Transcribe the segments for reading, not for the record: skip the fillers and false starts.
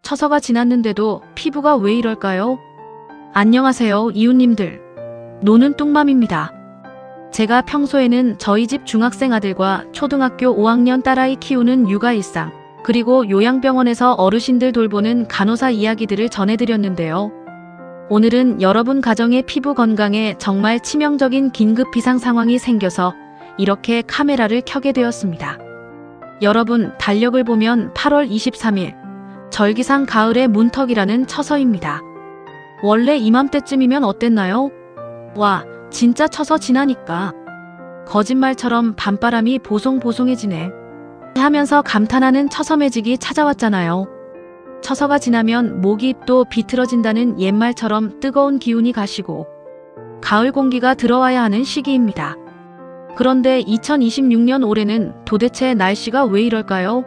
처서가 지났는데도 피부가 왜 이럴까요? 안녕하세요, 이웃님들. 노는 뚱맘입니다. 제가 평소에는 저희 집 중학생 아들과 초등학교 5학년 딸아이 키우는 육아 일상, 그리고 요양병원에서 어르신들 돌보는 간호사 이야기들을 전해드렸는데요. 오늘은 여러분 가정의 피부 건강에 정말 치명적인 긴급 비상 상황이 생겨서 이렇게 카메라를 켜게 되었습니다. 여러분, 달력을 보면 8월 23일, 절기상 가을의 문턱이라는 처서입니다. 원래 이맘때쯤이면 어땠나요? 와, 진짜 처서 지나니까 거짓말처럼 밤바람이 보송보송해지네 하면서 감탄하는 처서 매직이 찾아왔잖아요. 처서가 지나면 모기 잎도 비틀어진다는 옛말처럼 뜨거운 기운이 가시고 가을 공기가 들어와야 하는 시기입니다. 그런데 2026년 올해는 도대체 날씨가 왜 이럴까요?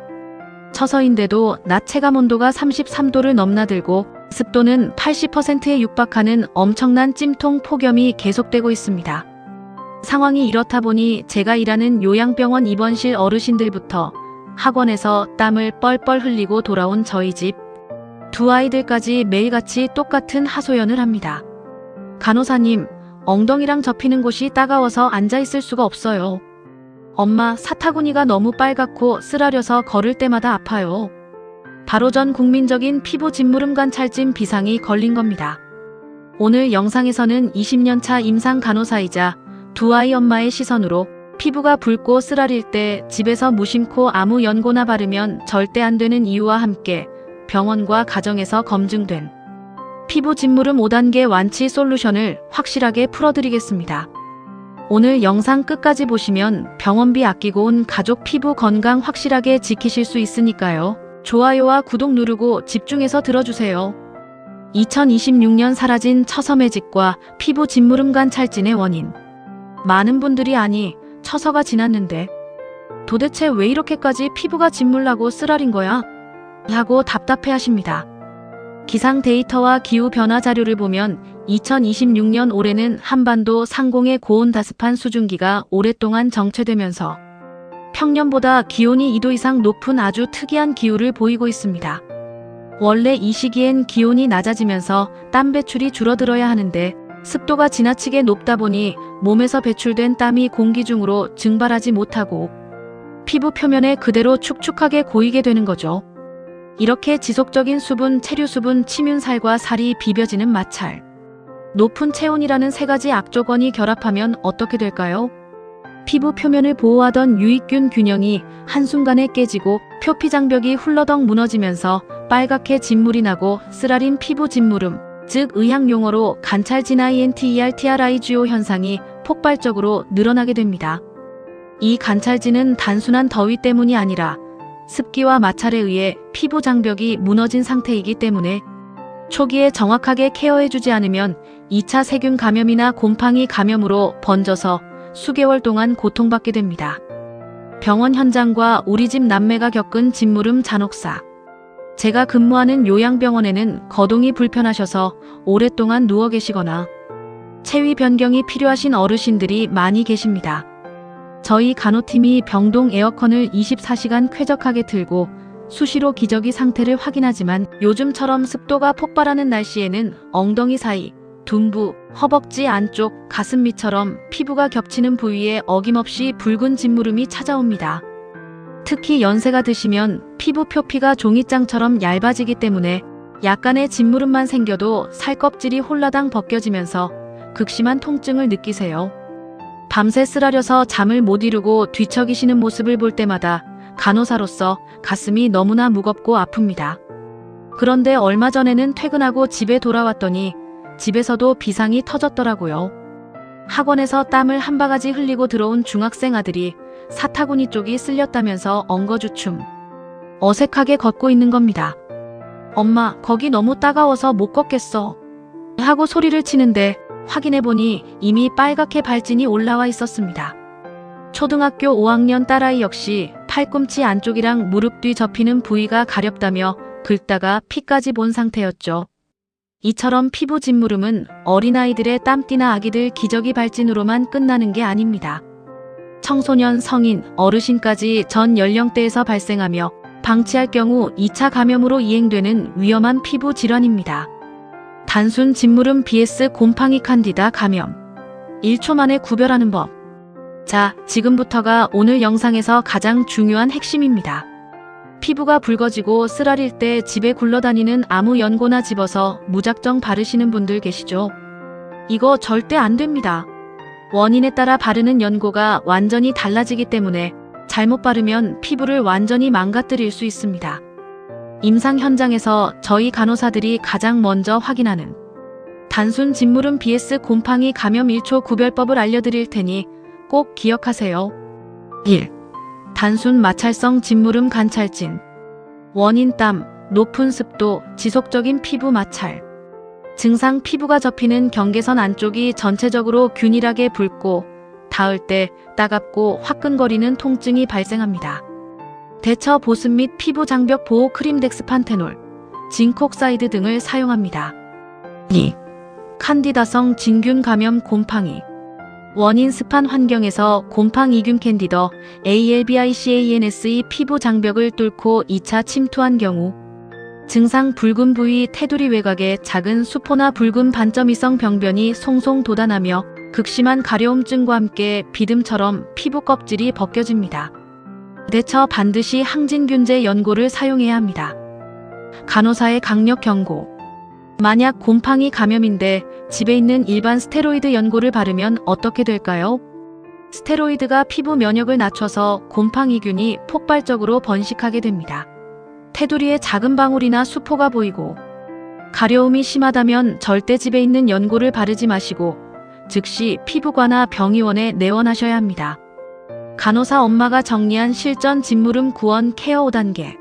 처서인데도 낮 체감 온도가 33도를 넘나들고 습도는 80%에 육박하는 엄청난 찜통 폭염이 계속되고 있습니다. 상황이 이렇다 보니 제가 일하는 요양병원 입원실 어르신들부터 학원에서 땀을 뻘뻘 흘리고 돌아온 저희 집 두 아이들까지 매일같이 똑같은 하소연을 합니다. 간호사님, 엉덩이랑 접히는 곳이 따가워서 앉아있을 수가 없어요. 엄마, 사타구니가 너무 빨갛고 쓰라려서 걸을 때마다 아파요. 바로 전 국민적인 피부 짓무름 관찰진 비상이 걸린 겁니다. 오늘 영상에서는 20년차 임상 간호사이자 두 아이 엄마의 시선으로 피부가 붉고 쓰라릴 때 집에서 무심코 아무 연고나 바르면 절대 안 되는 이유와 함께 병원과 가정에서 검증된 피부 짓무름 5단계 완치 솔루션을 확실하게 풀어드리겠습니다. 오늘 영상 끝까지 보시면 병원비 아끼고 온 가족 피부 건강 확실하게 지키실 수 있으니까요. 좋아요와 구독 누르고 집중해서 들어주세요. 2026년 사라진 처서 매직과 피부 짓무름 관찰진의 원인. 많은 분들이 아니, 처서가 지났는데 도대체 왜 이렇게까지 피부가 짓물나고 쓰라린 거야? 하고 답답해 하십니다. 기상 데이터와 기후 변화 자료를 보면 2026년 올해는 한반도 상공의 고온 다습한 수증기가 오랫동안 정체되면서 평년보다 기온이 2도 이상 높은 아주 특이한 기후를 보이고 있습니다. 원래 이 시기엔 기온이 낮아지면서 땀 배출이 줄어들어야 하는데 습도가 지나치게 높다 보니 몸에서 배출된 땀이 공기 중으로 증발하지 못하고 피부 표면에 그대로 축축하게 고이게 되는 거죠. 이렇게 지속적인 수분, 체류 수분, 침윤살과 살이 비벼지는 마찰. 높은 체온이라는 세 가지 악조건이 결합하면 어떻게 될까요? 피부 표면을 보호하던 유익균 균형이 한순간에 깨지고 표피 장벽이 훌러덩 무너지면서 빨갛게 진물이 나고 쓰라린 피부 짓무름, 즉 의학 용어로 관찰진 INTERTRIGO 현상이 폭발적으로 늘어나게 됩니다. 이 관찰진은 단순한 더위 때문이 아니라 습기와 마찰에 의해 피부 장벽이 무너진 상태이기 때문에 초기에 정확하게 케어해주지 않으면 2차 세균 감염이나 곰팡이 감염으로 번져서 수개월 동안 고통받게 됩니다. 병원 현장과 우리 집 남매가 겪은 짓무름 잔혹사. 제가 근무하는 요양병원에는 거동이 불편하셔서 오랫동안 누워 계시거나 체위 변경이 필요하신 어르신들이 많이 계십니다. 저희 간호팀이 병동 에어컨을 24시간 쾌적하게 틀고 수시로 기저귀 상태를 확인하지만 요즘처럼 습도가 폭발하는 날씨에는 엉덩이 사이, 둔부, 허벅지 안쪽, 가슴 밑처럼 피부가 겹치는 부위에 어김없이 붉은 짓무름이 찾아옵니다. 특히 연세가 드시면 피부 표피가 종이장처럼 얇아지기 때문에 약간의 짓무름만 생겨도 살껍질이 홀라당 벗겨지면서 극심한 통증을 느끼세요. 밤새 쓰라려서 잠을 못 이루고 뒤척이시는 모습을 볼 때마다 간호사로서 가슴이 너무나 무겁고 아픕니다. 그런데 얼마 전에는 퇴근하고 집에 돌아왔더니 집에서도 비상이 터졌더라고요. 학원에서 땀을 한 바가지 흘리고 들어온 중학생 아들이 사타구니 쪽이 쓸렸다면서 엉거주춤 어색하게 걷고 있는 겁니다. 엄마, 거기 너무 따가워서 못 걷겠어 하고 소리를 치는데 확인해보니 이미 빨갛게 발진이 올라와 있었습니다. 초등학교 5학년 딸아이 역시 팔꿈치 안쪽이랑 무릎 뒤 접히는 부위가 가렵다며 긁다가 피까지 본 상태였죠. 이처럼 피부 짓무름은 어린아이들의 땀띠나 아기들 기저귀 발진으로만 끝나는 게 아닙니다. 청소년, 성인, 어르신까지 전 연령대에서 발생하며 방치할 경우 2차 감염으로 이행되는 위험한 피부 질환입니다. 단순 진물음 vs 곰팡이 칸디다 감염. 1초 만에 구별하는 법. 자, 지금부터가 오늘 영상에서 가장 중요한 핵심입니다. 피부가 붉어지고 쓰라릴 때 집에 굴러다니는 아무 연고나 집어서 무작정 바르시는 분들 계시죠? 이거 절대 안 됩니다. 원인에 따라 바르는 연고가 완전히 달라지기 때문에 잘못 바르면 피부를 완전히 망가뜨릴 수 있습니다. 임상 현장에서 저희 간호사들이 가장 먼저 확인하는 단순 진물음 vs 곰팡이 감염 1초 구별법을 알려드릴 테니 꼭 기억하세요. 1. 단순 마찰성 진물음 관찰진. 원인 땀, 높은 습도, 지속적인 피부 마찰. 증상 피부가 접히는 경계선 안쪽이 전체적으로 균일하게 붉고 닿을 때 따갑고 화끈거리는 통증이 발생합니다. 대처 보습 및 피부 장벽 보호 크림 덱스판테놀, 징크옥사이드 등을 사용합니다. 2. 칸디다성 진균 감염 곰팡이. 원인 습한 환경에서 곰팡이균 캔디더 ALBICANS의 피부 장벽을 뚫고 2차 침투한 경우 증상 붉은 부위 테두리 외곽에 작은 수포나 붉은 반점이성 병변이 송송 돋아나며 극심한 가려움증과 함께 비듬처럼 피부 껍질이 벗겨집니다. 대처 반드시 항진균제 연고를 사용해야 합니다. 간호사의 강력 경고. 만약 곰팡이 감염인데 집에 있는 일반 스테로이드 연고를 바르면 어떻게 될까요? 스테로이드가 피부 면역을 낮춰서 곰팡이균이 폭발적으로 번식하게 됩니다. 테두리에 작은 방울이나 수포가 보이고 가려움이 심하다면 절대 집에 있는 연고를 바르지 마시고 즉시 피부과나 병의원에 내원하셔야 합니다. 간호사 엄마가 정리한 실전 진물음 구원 케어 5단계.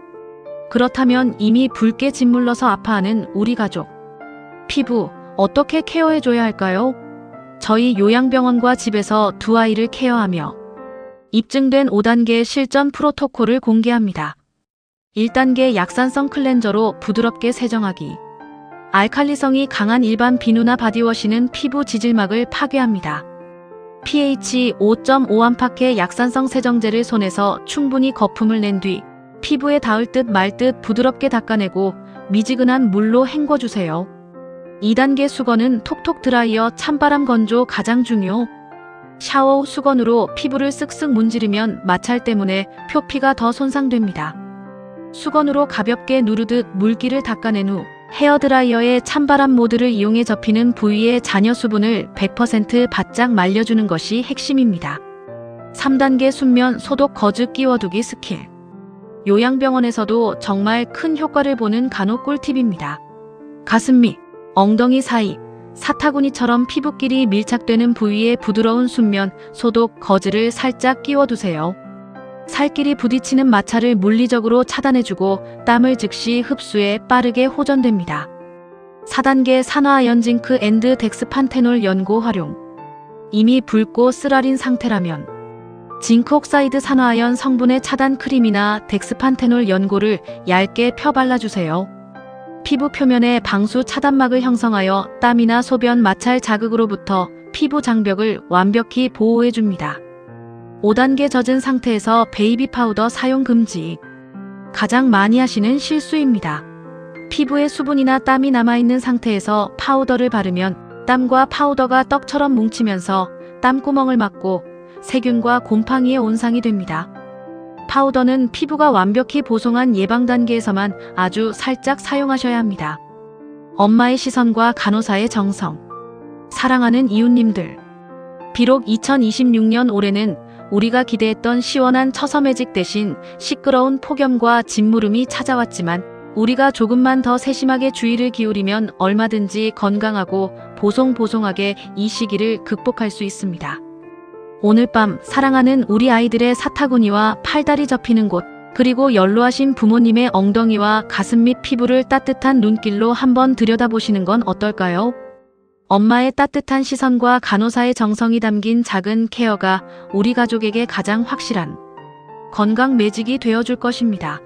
그렇다면 이미 붉게 짓물러서 아파하는 우리 가족. 피부 어떻게 케어해줘야 할까요? 저희 요양병원과 집에서 두 아이를 케어하며 입증된 5단계 실전 프로토콜을 공개합니다. 1단계 약산성 클렌저로 부드럽게 세정하기. 알칼리성이 강한 일반 비누나 바디워시는 피부 지질막을 파괴합니다. pH 5.5 안팎의 약산성 세정제를 손에서 충분히 거품을 낸 뒤 피부에 닿을 듯 말 듯 부드럽게 닦아내고 미지근한 물로 헹궈주세요. 2단계 수건은 톡톡 드라이어 찬바람 건조 가장 중요. 샤워 후 수건으로 피부를 쓱쓱 문지르면 마찰 때문에 표피가 더 손상됩니다. 수건으로 가볍게 누르듯 물기를 닦아낸 후 헤어드라이어의 찬바람 모드를 이용해 접히는 부위의 잔여 수분을 100% 바짝 말려주는 것이 핵심입니다. 3단계 순면 소독 거즈 끼워두기 스킬. 요양병원에서도 정말 큰 효과를 보는 간호 꿀팁입니다. 가슴 및 엉덩이 사이, 사타구니처럼 피부끼리 밀착되는 부위에 부드러운 순면 소독 거즈를 살짝 끼워두세요. 살끼리 부딪히는 마찰을 물리적으로 차단해주고 땀을 즉시 흡수해 빠르게 호전됩니다. 4단계 산화아연 징크 앤드 덱스판테놀 연고 활용. 이미 붉고 쓰라린 상태라면 징크옥사이드 산화아연 성분의 차단 크림이나 덱스판테놀 연고를 얇게 펴 발라주세요. 피부 표면에 방수 차단막을 형성하여 땀이나 소변 마찰 자극으로부터 피부 장벽을 완벽히 보호해줍니다. 5단계 젖은 상태에서 베이비 파우더 사용 금지. 가장 많이 하시는 실수입니다. 피부에 수분이나 땀이 남아있는 상태에서 파우더를 바르면 땀과 파우더가 떡처럼 뭉치면서 땀구멍을 막고 세균과 곰팡이의 온상이 됩니다. 파우더는 피부가 완벽히 보송한 예방 단계에서만 아주 살짝 사용하셔야 합니다. 엄마의 시선과 간호사의 정성. 사랑하는 이웃님들. 비록 2026년 올해는 우리가 기대했던 시원한 처서 매직 대신 시끄러운 폭염과 진물음이 찾아왔지만 우리가 조금만 더 세심하게 주의를 기울이면 얼마든지 건강하고 보송보송하게 이 시기를 극복할 수 있습니다. 오늘 밤 사랑하는 우리 아이들의 사타구니와 팔다리 접히는 곳, 그리고 연로하신 부모님의 엉덩이와 가슴 및 피부를 따뜻한 눈길로 한번 들여다보시는 건 어떨까요? 엄마의 따뜻한 시선과 간호사의 정성이 담긴 작은 케어가 우리 가족에게 가장 확실한 건강 매직이 되어줄 것입니다.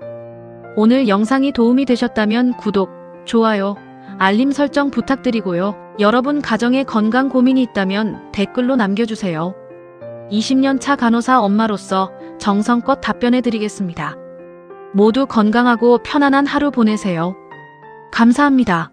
오늘 영상이 도움이 되셨다면 구독, 좋아요, 알림 설정 부탁드리고요. 여러분 가정에 건강 고민이 있다면 댓글로 남겨주세요. 20년차 간호사 엄마로서 정성껏 답변해드리겠습니다. 모두 건강하고 편안한 하루 보내세요. 감사합니다.